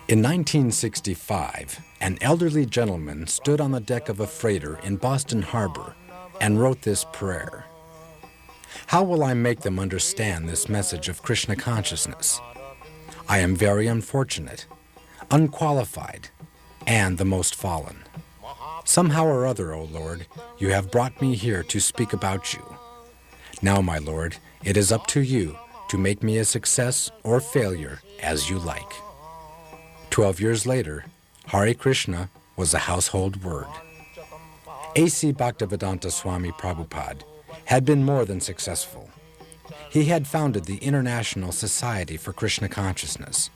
In 1965, an elderly gentleman stood on the deck of a freighter in Boston Harbor and wrote this prayer. How will I make them understand this message of Krishna consciousness? I am very unfortunate, unqualified, and the most fallen. Somehow or other, O Lord, you have brought me here to speak about you. Now, my Lord, it is up to you to make me a success or failure as you like. 12 years later, Hare Krishna was a household word. A.C. Bhaktivedanta Swami Prabhupada had been more than successful. He had founded the International Society for Krishna Consciousness,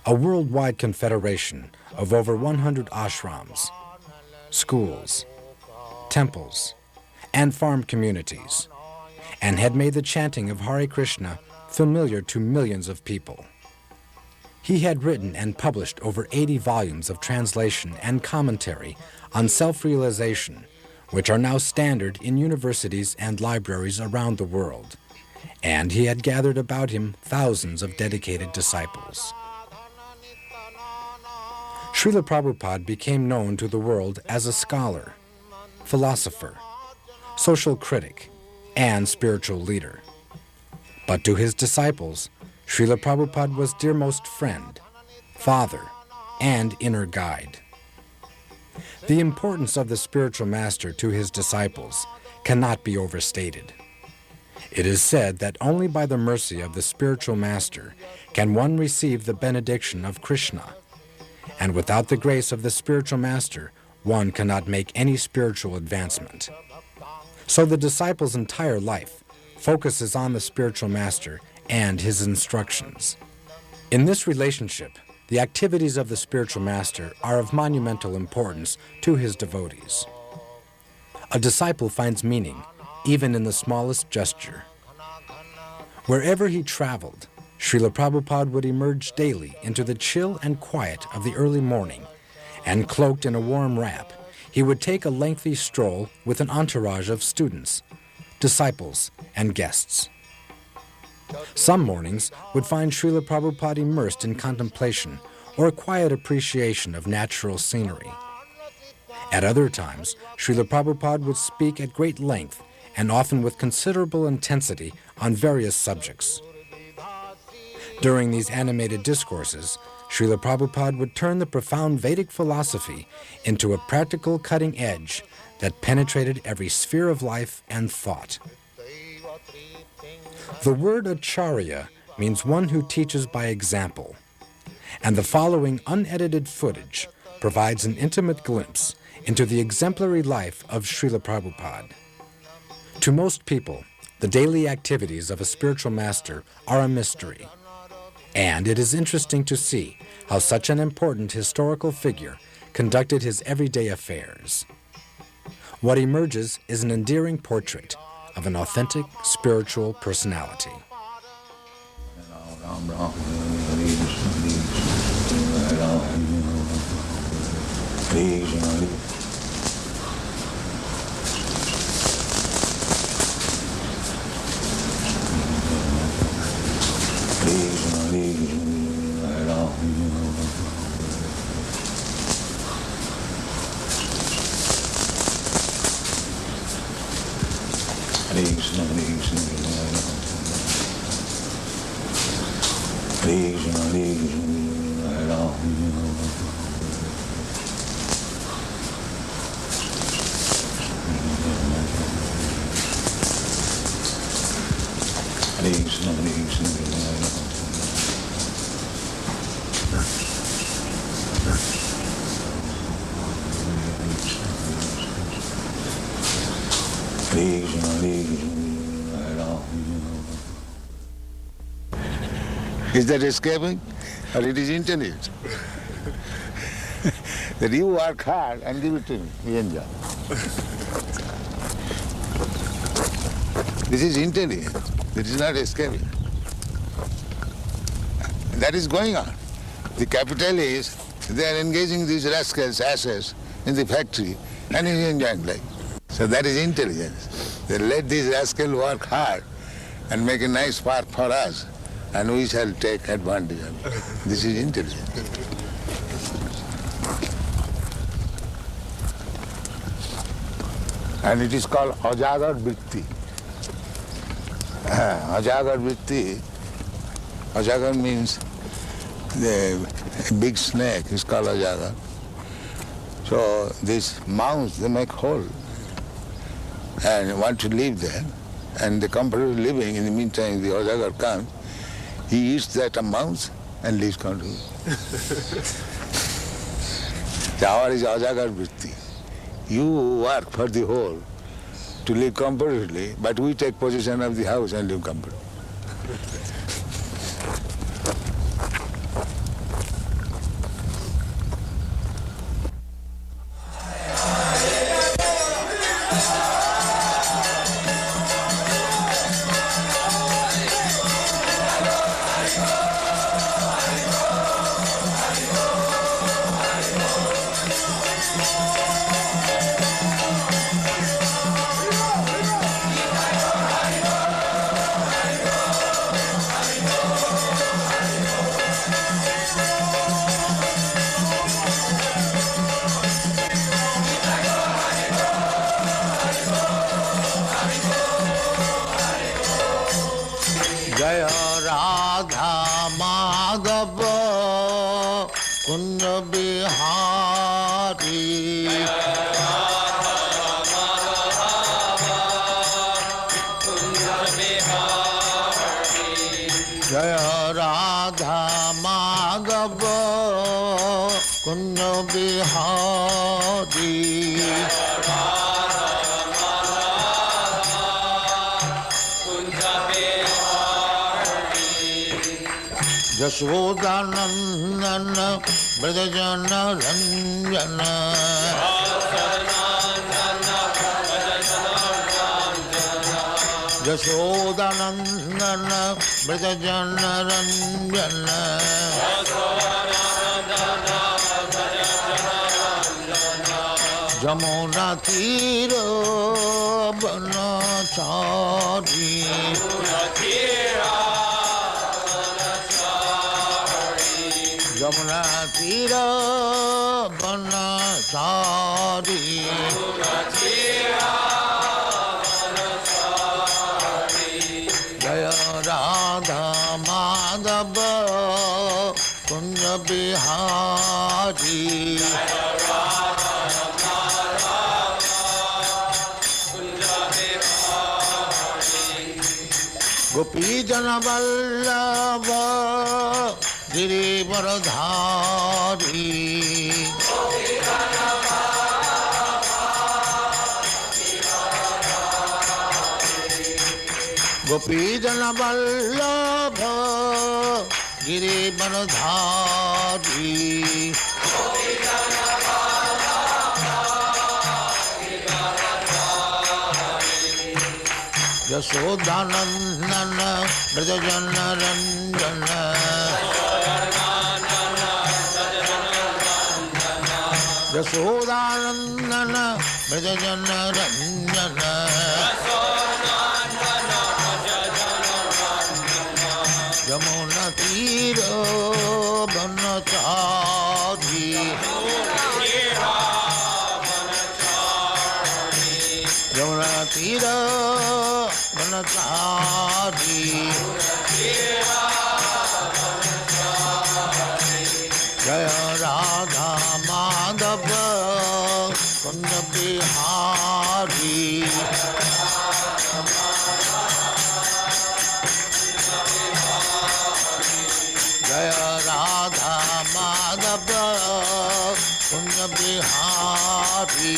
a worldwide confederation of over 100 ashrams, schools, temples, and farm communities, and had made the chanting of Hare Krishna familiar to millions of people. He had written and published over 80 volumes of translation and commentary on self-realization, which are now standard in universities and libraries around the world, and he had gathered about him thousands of dedicated disciples. Srila Prabhupada became known to the world as a scholar, philosopher, social critic, and spiritual leader. But to his disciples, Srila Prabhupada was dearmost friend, father, and inner guide. The importance of the spiritual master to his disciples cannot be overstated. It is said that only by the mercy of the spiritual master can one receive the benediction of Krishna, and without the grace of the spiritual master, one cannot make any spiritual advancement. So the disciple's entire life focuses on the spiritual master and his instructions. In this relationship, the activities of the spiritual master are of monumental importance to his devotees. A disciple finds meaning even in the smallest gesture. Wherever he traveled, Srila Prabhupada would emerge daily into the chill and quiet of the early morning, and cloaked in a warm wrap, he would take a lengthy stroll with an entourage of students, disciples, and guests. Some mornings would find Srila Prabhupada immersed in contemplation or a quiet appreciation of natural scenery. At other times, Srila Prabhupada would speak at great length and often with considerable intensity on various subjects. During these animated discourses, Srila Prabhupada would turn the profound Vedic philosophy into a practical cutting edge that penetrated every sphere of life and thought. The word Acharya means one who teaches by example, and the following unedited footage provides an intimate glimpse into the exemplary life of Srila Prabhupada. To most people, the daily activities of a spiritual master are a mystery, and it is interesting to see how such an important historical figure conducted his everyday affairs. What emerges is an endearing portrait of an authentic spiritual personality. Is that escaping? Or it is intelligent? That you work hard and give it to me, you enjoy. This is intelligent. This is not escaping. That is going on. The capitalists, they are engaging these rascals, asses, in the factory and he's enjoying life. So that is intelligence. They let these rascals work hard and make a nice park for us, and we shall take advantage of it. This is intelligence. And it is called Ajagar Vritti. Ajagar Vritti, Ajagar means the big snake is called Ajagar. So these mouse, they make hole and want to live there. And the comfortable living, in the meantime the Ajagar comes, he eats that mouse and lives comfortably. Our is Ajagar Vritti. You work for the whole to live comfortably, but we take possession of the house and live comfortably. Jashodanandana Bradajana Ranjana Jashodanandana Bradajana Ranjana Jamuna Tira Banachari Jamuna Tira Banachari Jaya Radha Madhava Kunja Bihari Gopi Jana Vallabha Girivaradhari Gopi Jana Vallabha Girivaradhari Yasodhanandana Brajajana Ranjana Yasodhanandana Brajajana Ranjana Yamuna Tira Banachari Yamuna Tira Banachari Jaya Radha Madhava Kunja Bihari Jaya Radha Madhava Kunja Bihari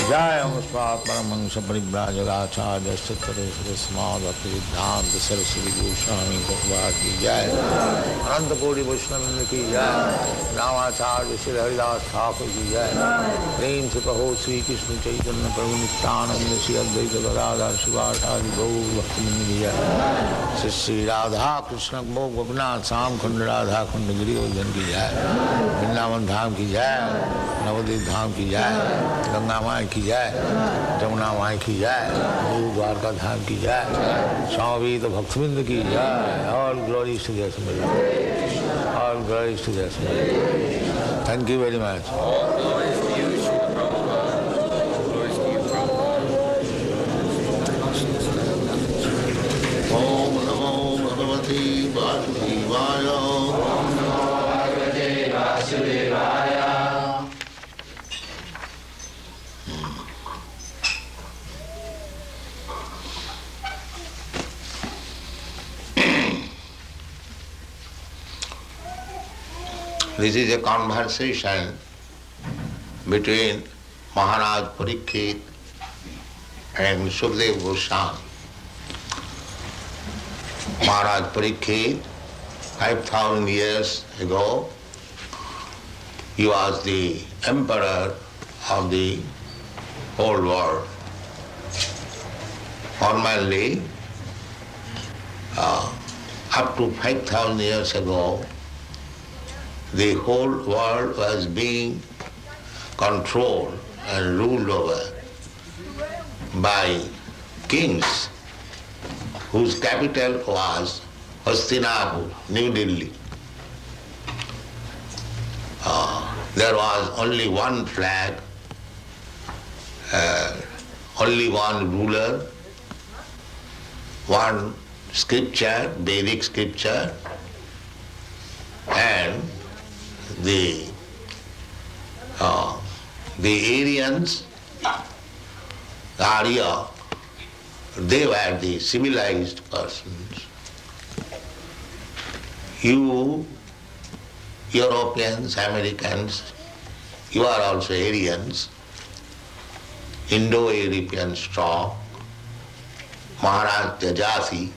Jai Amasvat Paramahansa Parivrajagacharya Sattara Sarasvati Bhaktivedanta Sarasvati Gosvami Prabhupada Jai Ananta Koti Vaishnava ki Jai Ramacharya Sri Haridas Thakur ki Jai Prem se Kaho Sri Krishna Chaitanya Prabhu Nityananda Sri Advaita Gadadhar Shivasari Gaur Bhaktivinoda ki Jai Shri Radha Krishna Mo Gopinath Sam Khund Radha Khund Giri Gojan ki jai, Vrindavan Dham ki jai, Navadip Dham ki jai, Ganga Mai ki jai, Jamuna Mai ki jai, Guru Dwarka Dham ki jai, Swami Bhaktivedanta ki jai. All glories to the Assembled. All glories to the Assembled. Thank you very much. All glories to you, Srila Prabhupada. All glories to you, Prabhupada. Om Namo Bhagavate Vasudevaya. Om Namo Bhagavate Vasudevaya. This is a conversation between Maharaj Parikshit and Sukadeva Goswami. Maharaj Parikshit, 5,000 years ago, he was the emperor of the whole world. Formerly, up to 5,000 years ago, the whole world was being controlled and ruled over by kings whose capital was Hastinapur, New Delhi. There was only one flag, only one ruler, one scripture, Vedic scripture, and the Aryans, the Arya, they were the civilized persons. You, Europeans, Americans, you are also Aryans, Indo-European stock. Maharaj Tejasi,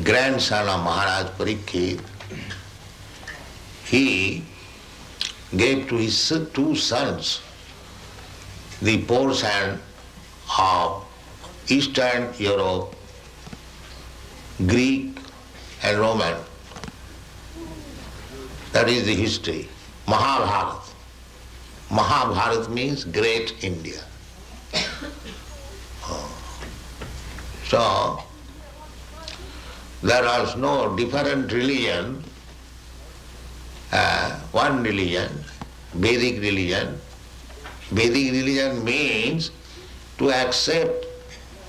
grandson of Maharaj Parikshit, he gave to his two sons the portion of Eastern Europe, Greek and Roman. That is the history. Mahabharata. Mahabharata means great India. So, there was no different religion, one religion, Vedic religion. Vedic religion means to accept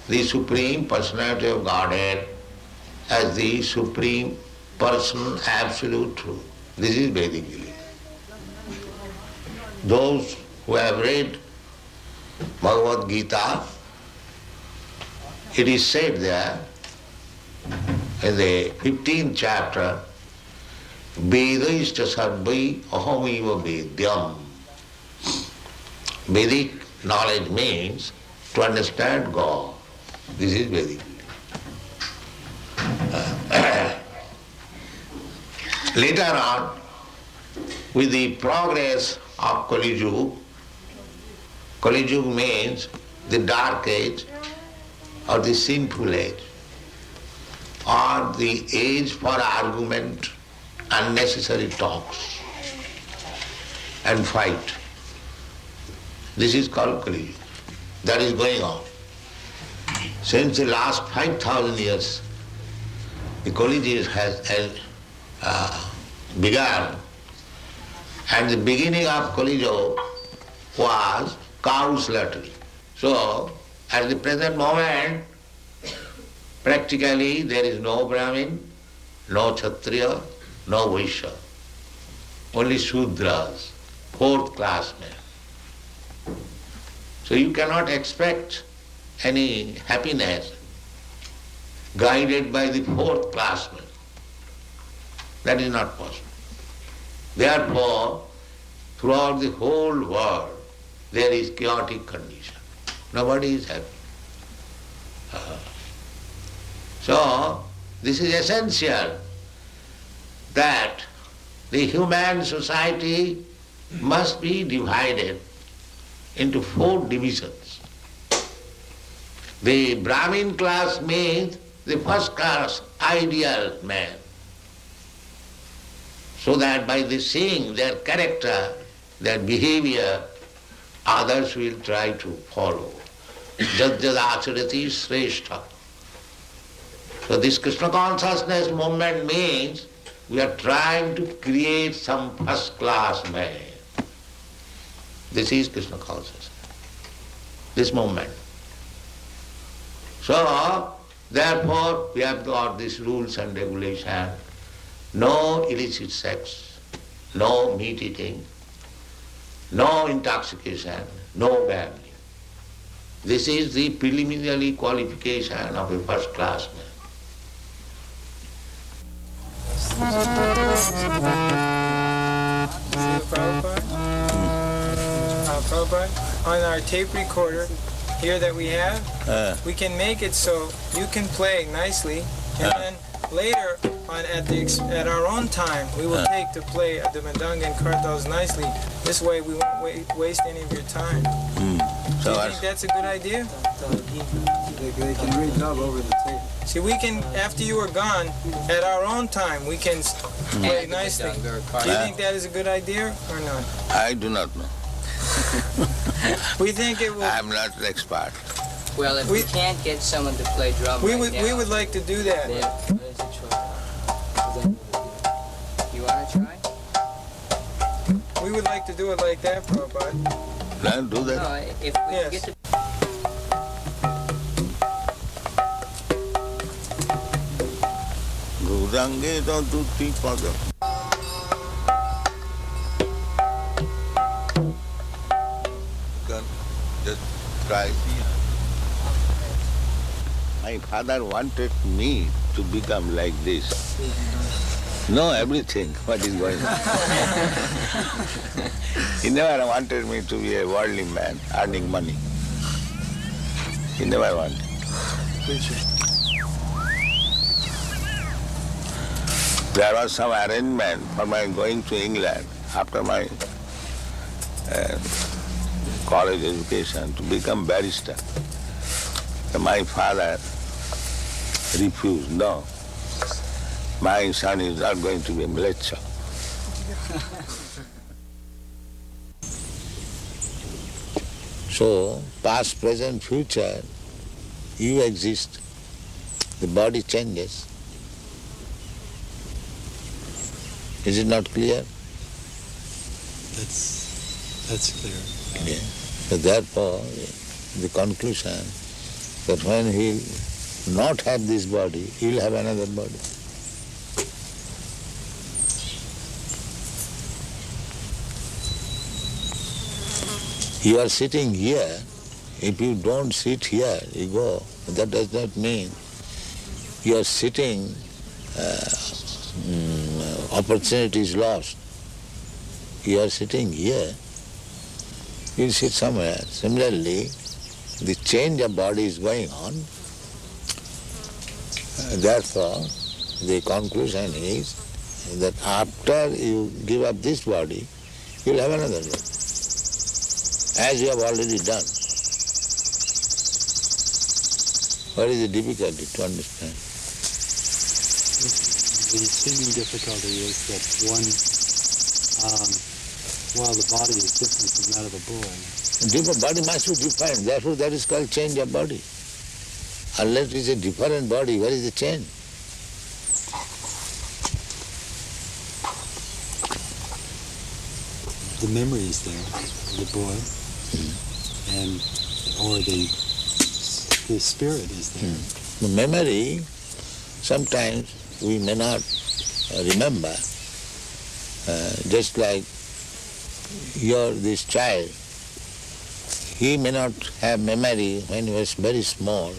the Supreme Personality of Godhead as the Supreme Person, Absolute Truth. This is Vedic religion. Those who have read Bhagavad-gita, it is said there in the 15th chapter, Vedaishta sarvai ahamiva vedyam. Vedic knowledge means to understand God. This is Vedic. Later on, with the progress of Kali Yuga, Kali Yuga means the dark age or the sinful age, or the age for argument, unnecessary talks and fight. This is called Kali Yuga. That is going on. Since the last 5,000 years, the Kali Yuga has begun, and the beginning of Kali Yuga was cow slaughtering. So, at the present moment, practically there is no Brahmin, no Kshatriya, no Vaishya, only Shudras, fourth class men. So you cannot expect any happiness guided by the fourth class men. That is not possible. Therefore, throughout the whole world, there is chaotic condition. Nobody is happy. So, this is essential that the human society must be divided into 4 divisions. The Brahmin class means the first class ideal man, so that by the seeing their character, their behavior, others will try to follow. Jad jad acharati shrestha. So this Krishna consciousness movement means we are trying to create some first class man. This is Krishna consciousness, this movement. So, therefore, we have got these rules and regulations. No illicit sex, no meat eating, no intoxication, no gambling. This is the preliminary qualification of a first class man. Prabhupada, on our tape recorder here that we have, we can make it so you can play nicely, and then later on at our own time we will take to play the Madanga and Kartals nicely. This way we won't waste any of your time. Do you think that's a good idea? They can redub over the tape. See, we can, after you are gone, at our own time, we can play nicely. Do you think that is a good idea or not? I do not know. We think it will. I am not an expert. Well, if we can't get someone to play drum We right now, would like to do that. You want to try? We would like to do it like that, Prabhupada. I'll do that. No, if we Yes. get to Gurange don't do tea for them. Just try. My father wanted me to become like this. Know everything, what is going on. He never wanted me to be a worldly man, earning money. He never wanted. There was some arrangement for my going to England after my college education to become barrister. My father refused. No, my son is not going to be a mlecha. So, past, present, future, you exist. The body changes. Is it not clear? That's clear. Yeah. So therefore, the conclusion that when he'll not have this body, he'll have another body. You are sitting here. If you don't sit here, you go. That does not mean you are sitting, opportunity is lost. You are sitting here, you sit somewhere. Similarly, the change of body is going on. Therefore, the conclusion is that after you give up this body, you'll have another body, as you have already done. What is the difficulty to understand? The seeming difficulty is that while the body is different from that of a boy, Different body must be different. Therefore, that is called change of body. Unless it is a different body, where is the change? the memory is there, the boy, and or the spirit is there. The memory, sometimes we may not remember. Just like this child, he may not have memory when he was very small,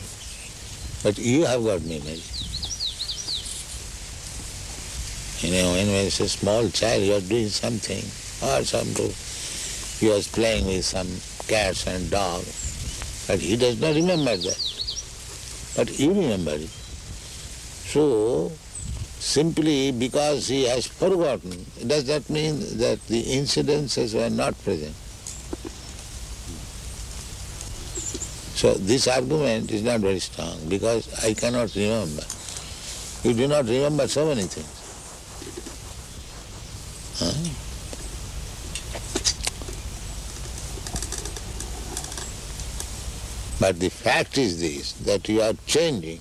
but you have got memory. You know, when he was a small child, you are doing something, or he was playing with some cats and dogs, but he does not remember that. But you remember it. So, simply because he has forgotten, does that mean that the incidences were not present? So this argument is not very strong because I cannot remember. You do not remember so many things. Huh? But the fact is this, that you are changing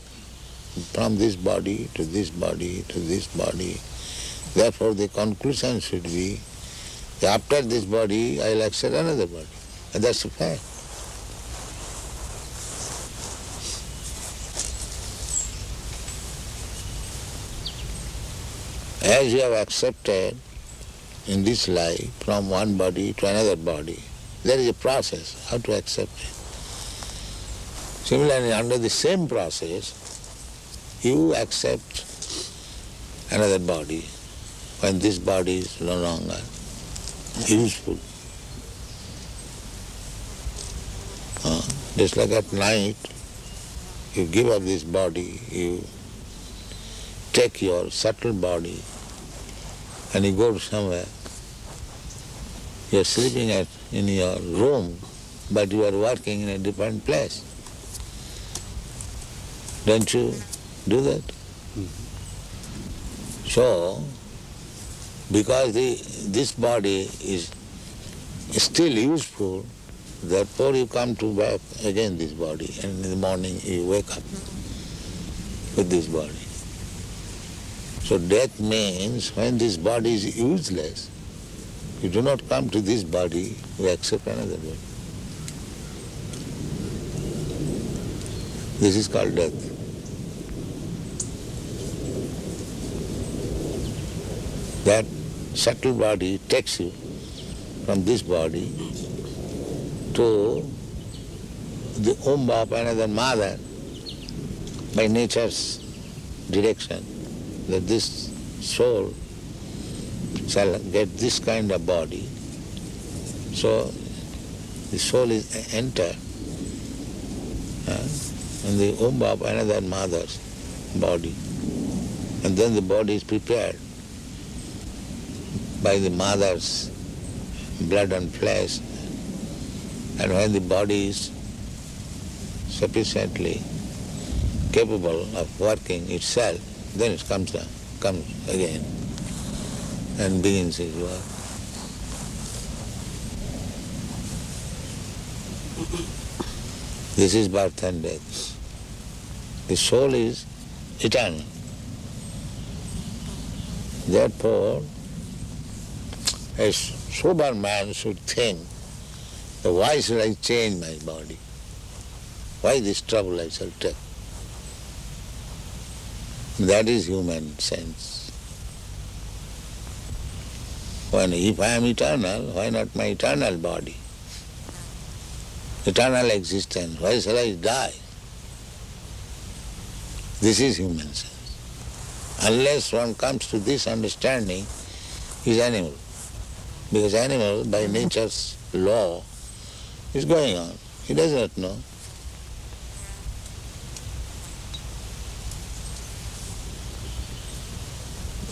from this body to this body to this body. Therefore the conclusion should be, that after this body I will accept another body. And that's the fact. As you have accepted in this life from one body to another body, there is a process how to accept it. Similarly, under the same process, you accept another body when this body is no longer useful. Just like at night, you give up this body, you take your subtle body and you go to somewhere. You are sleeping in your room, but you are working in a different place. Don't you do that? So, because this body is still useful, therefore you come to back again this body, and in the morning you wake up with this body. So death means when this body is useless, you do not come to this body, you accept another body. This is called death. That subtle body takes you from this body to the womb of another mother by nature's direction, that this soul shall get this kind of body. So the soul is entered in the womb of another mother's body, and then the body is prepared by the mother's blood and flesh, and when the body is sufficiently capable of working itself, then it comes again and begins its work. This is birth and death. The soul is eternal. Therefore, a sober man should think, why should I change my body? Why this trouble I shall take? That is human sense. If I am eternal, why not my eternal body? Eternal existence, why shall I die? This is human sense. Unless one comes to this understanding, he is animal. Because animal, by nature's law, is going on. He does not know.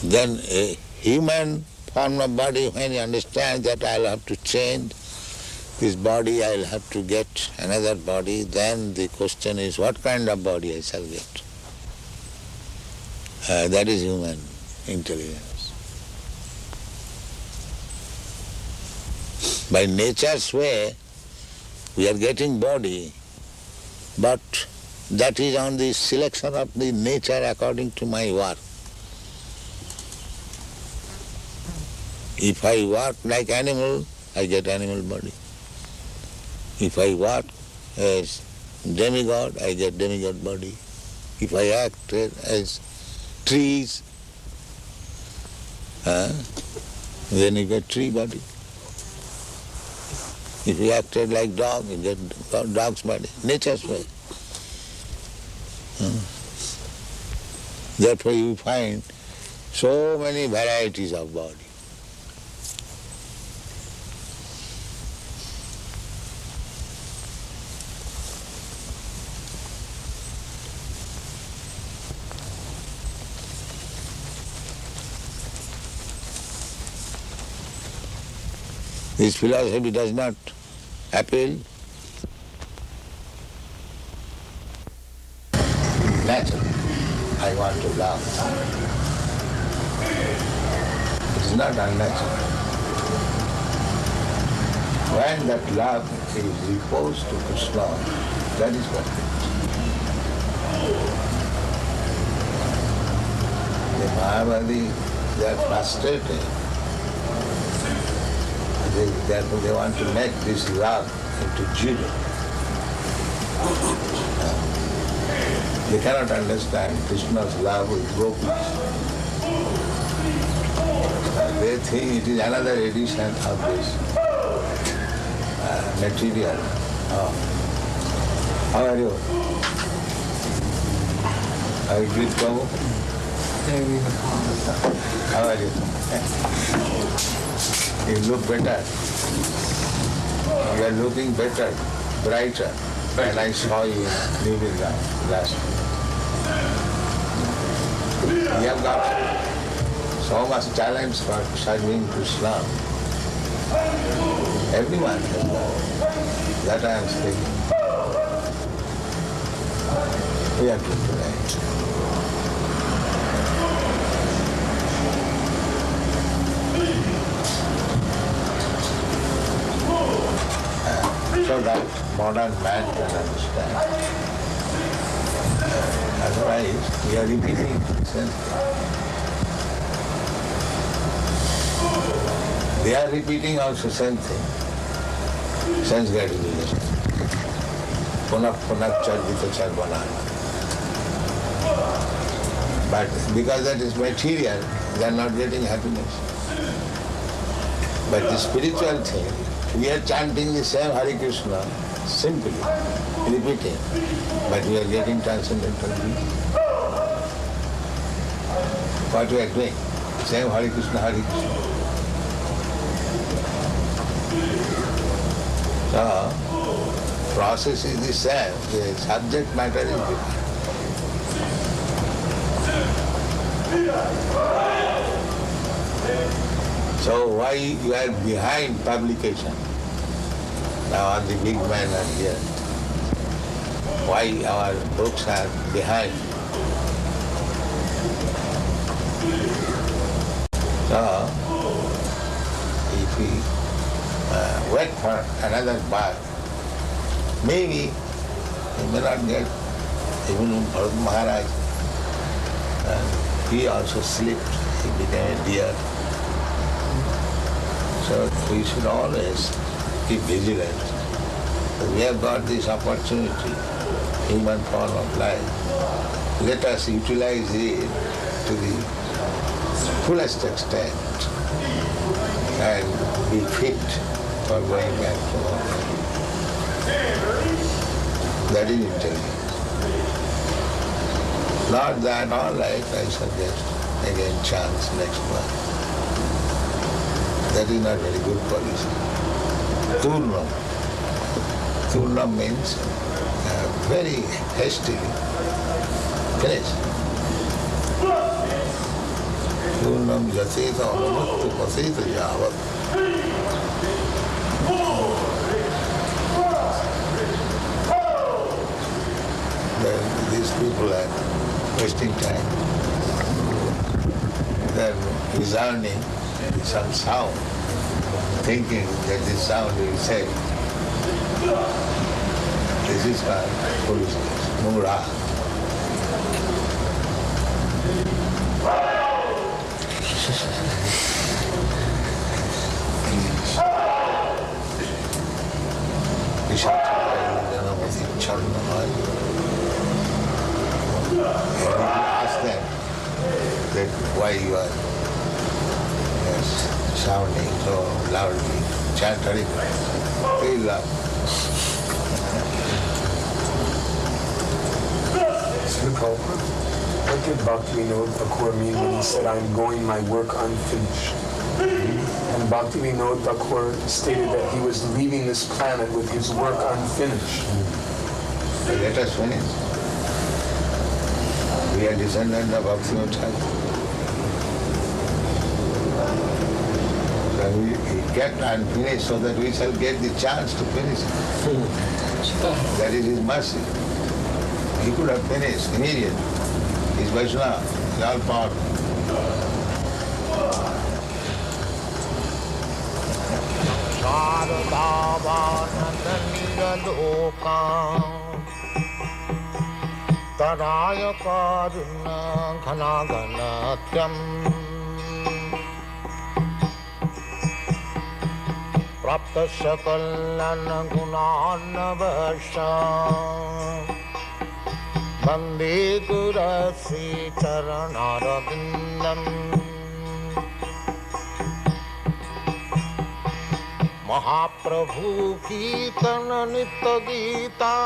Then a human form of body, when he understands that I will have to change this body, I will have to get another body, then the question is, what kind of body I shall get? That is human intelligence. By nature's way, we are getting body, but that is on the selection of the nature according to my work. If I work like animal, I get animal body. If I work as demigod, I get demigod body. If I act as trees, then you get tree body. If you acted like dog, you get dog's body. Nature's way. Therefore you find so many varieties of body. This philosophy does not appeal I want to love. It is not unnatural. When that love is reposed to Krishna, that is what it is. The Mayavadi, they are frustrated. They want to make this love into judo. They cannot understand Krishna's love with gopis. They think it is another edition of this material. How are you? Are you good, Prabhu? How are you? You look better. You are looking better, brighter than I saw you living last week. You have got so much talent for serving Krishna. Everyone has got that I am speaking. We have to tonight. So that modern man can understand. Otherwise, we are repeating the same thing. They are repeating also same thing. Sense gratification. Punak punak charvita charvanana. But because that is material, they are not getting happiness. But the spiritual thing, we are chanting the same Hare Krishna, simply, repeating, but we are getting transcendental peace. What we are doing? Same Hare Krishna, Hare Krishna. So, process is the same, the subject matter is different. So why you are behind publication? Now all the big men are here. Why our books are behind? So, if we wait for another birth, maybe we may not get even Bharat Maharaj. He also slipped, he became a deer. So we should always keep vigilant. We have got this opportunity, human form of life. Let us utilize it to the fullest extent and be fit for going back to home. That is intelligence. Not that all right, I suggest again chance next month. That is not very good policy. Turnam. Turnam means very hastily finish. Turnam jateta anumukta pasita yavat. These people are wasting time. They are resounding some sound, thinking that this sound will say, this is called foolishness, mura. Ask them that why you are sounding so loudly, chant Hare Krishna. They love. Srila Prabhupada, what did Bhaktivedanta Thakur mean when he said, I'm going my work unfinished? And Bhaktivedanta Thakur stated that he was leaving this planet with his work unfinished. Let us finish. We are descendants of Bhaktivedanta Thakur. He kept unfinished so that we shall get the chance to finish it. That is his mercy. He could have finished immediately. He He's Vaishnava. He's all powerful. Taraya karuna ghana ghanatyam prapta sakalana gunanavasha Bande Gurasi Charanarabindam Mahaprabhu Kirtana Nitya Gita